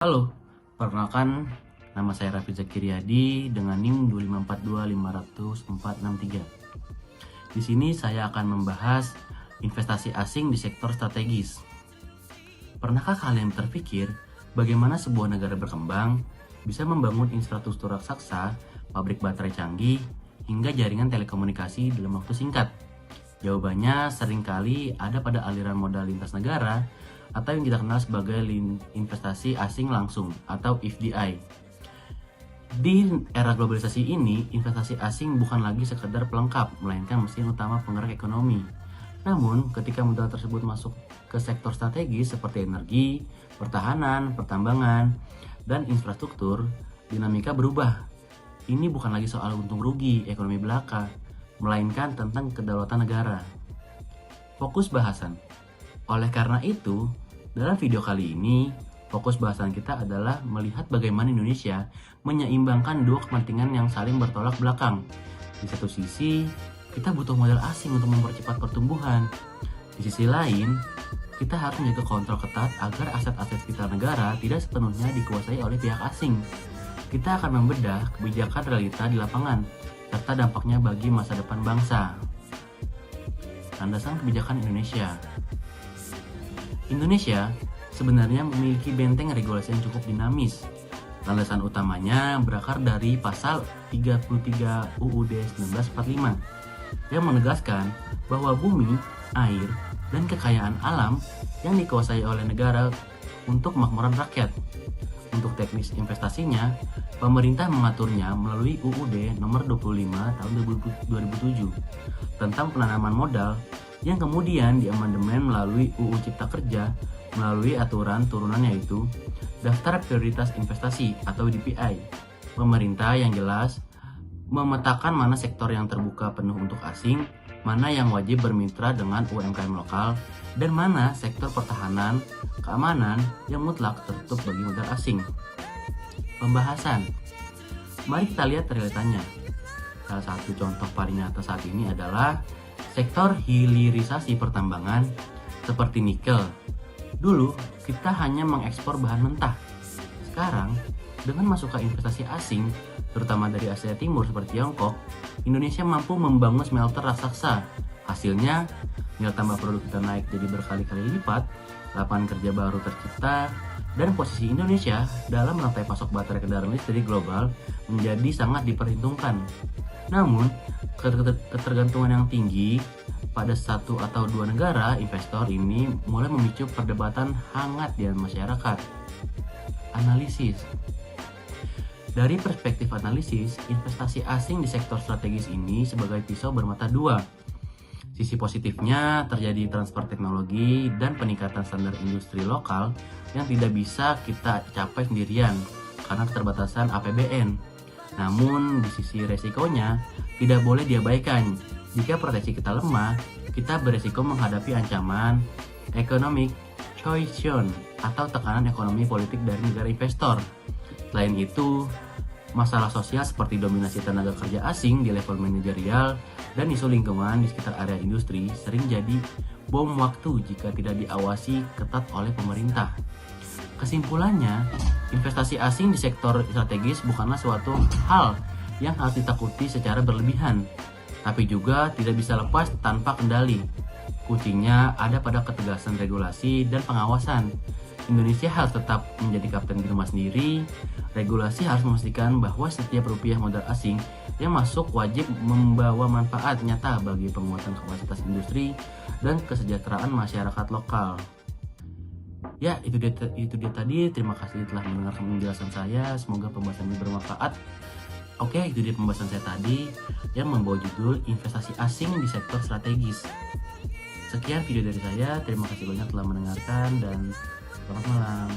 Halo, perkenalkan nama saya Raffi Zakiriadi dengan NIM 2542500-463. Di sini saya akan membahas investasi asing di sektor strategis. Pernahkah kalian terpikir bagaimana sebuah negara berkembang bisa membangun infrastruktur raksasa, pabrik baterai canggih, hingga jaringan telekomunikasi dalam waktu singkat? Jawabannya seringkali ada pada aliran modal lintas negara atau yang kita kenal sebagai investasi asing langsung atau FDI. Di era globalisasi ini, investasi asing bukan lagi sekedar pelengkap, melainkan mesin utama penggerak ekonomi. Namun, ketika modal tersebut masuk ke sektor strategis seperti energi, pertahanan, pertambangan, dan infrastruktur, dinamika berubah. Ini bukan lagi soal untung rugi ekonomi belaka, melainkan tentang kedaulatan negara. Fokus bahasan. Oleh karena itu, dalam video kali ini, fokus bahasan kita adalah melihat bagaimana Indonesia menyeimbangkan dua kepentingan yang saling bertolak belakang. Di satu sisi, kita butuh modal asing untuk mempercepat pertumbuhan. Di sisi lain, kita harus menjaga kontrol ketat agar aset-aset vital negara tidak sepenuhnya dikuasai oleh pihak asing. Kita akan membedah kebijakan realita di lapangan, serta dampaknya bagi masa depan bangsa. Landasan kebijakan Indonesia. Indonesia sebenarnya memiliki benteng regulasi yang cukup dinamis. Landasan utamanya berakar dari pasal 33 UUD 1945 yang menegaskan bahwa bumi, air, dan kekayaan alam yang dikuasai oleh negara untuk kemakmuran rakyat. Untuk teknis investasinya, pemerintah mengaturnya melalui UUD nomor 25 tahun 2007 tentang penanaman modal yang kemudian diamandemen melalui UU Cipta Kerja melalui aturan turunan yaitu Daftar Prioritas Investasi atau DPI. Pemerintah yang jelas memetakan mana sektor yang terbuka penuh untuk asing, mana yang wajib bermitra dengan UMKM lokal, dan mana sektor pertahanan, keamanan yang mutlak tertutup bagi modal asing. Pembahasan. Mari kita lihat realitanya. Salah satu contoh paling nyata saat ini adalah sektor hilirisasi pertambangan seperti nikel. Dulu kita hanya mengekspor bahan mentah. Sekarang dengan masuknya investasi asing, terutama dari Asia Timur seperti Tiongkok, Indonesia mampu membangun smelter raksasa. Hasilnya, nilai tambah produk kita naik jadi berkali-kali lipat, lapangan kerja baru tercipta, dan posisi Indonesia dalam rantai pasok baterai kendaraan listrik global menjadi sangat diperhitungkan. Namun, ketergantungan yang tinggi pada satu atau dua negara investor ini mulai memicu perdebatan hangat di masyarakat. Analisis. Dari perspektif analisis, investasi asing di sektor strategis ini sebagai pisau bermata dua. Sisi positifnya terjadi transfer teknologi dan peningkatan standar industri lokal yang tidak bisa kita capai sendirian karena keterbatasan APBN. Namun di sisi resikonya tidak boleh diabaikan. Jika proteksi kita lemah, kita beresiko menghadapi ancaman economic coercion atau tekanan ekonomi politik dari negara investor. Selain itu, masalah sosial seperti dominasi tenaga kerja asing di level manajerial dan isu lingkungan di sekitar area industri sering jadi bom waktu jika tidak diawasi ketat oleh pemerintah. Kesimpulannya, investasi asing di sektor strategis bukanlah suatu hal yang harus ditakuti secara berlebihan, tapi juga tidak bisa lepas tanpa kendali. Kuncinya ada pada ketegasan regulasi dan pengawasan. Indonesia harus tetap menjadi kapten di rumah sendiri. Regulasi harus memastikan bahwa setiap rupiah modal asing yang masuk wajib membawa manfaat nyata bagi penguatan kapasitas industri dan kesejahteraan masyarakat lokal. Ya, itu dia tadi. Terima kasih telah mendengarkan penjelasan saya. Semoga pembahasan ini bermanfaat. Oke, itu dia pembahasan saya tadi yang membawa judul investasi asing di sektor strategis. Sekian video dari saya. Terima kasih banyak telah mendengarkan dan selamat malam.